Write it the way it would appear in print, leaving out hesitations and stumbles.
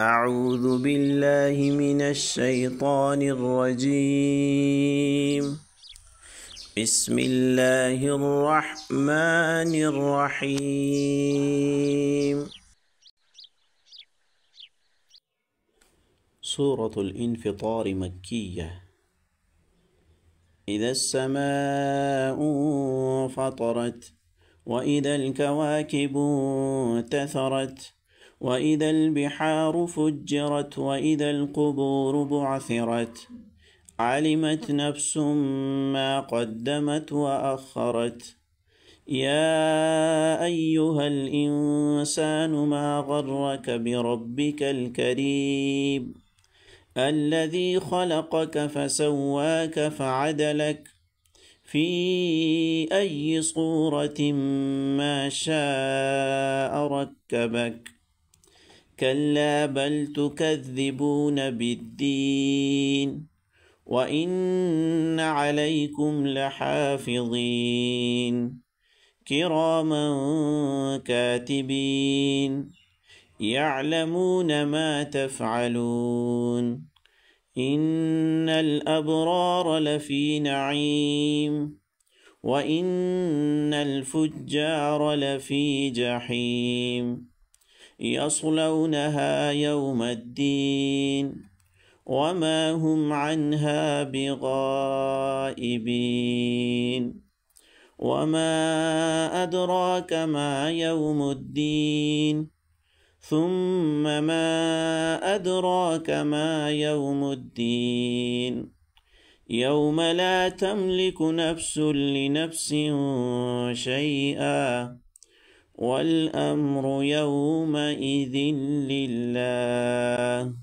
أعوذ بالله من الشيطان الرجيم. بسم الله الرحمن الرحيم. سورة الانفطار مكية. إذا السماء انفطرت وإذا الكواكب انتثرت وإذا البحار فجرت وإذا القبور بعثرت علمت نفس ما قدمت وأخرت. يا أيها الإنسان ما غرك بربك الكريم الذي خلقك فسواك فعدلك في أي صورة ما شاء ركبك. كلا بل تكذبون بالدين وإن عليكم لحافظين كراما كاتبين يعلمون ما تفعلون. إن الأبرار لفي نعيم وإن الفجار لفي جحيم يصلونها يوم الدين وما هم عنها بغائبين. وما أدراك ما يوم الدين ثم ما أدراك ما يوم الدين يوم لا تملك نفس لنفس شيئا والأمر يومئذ لله.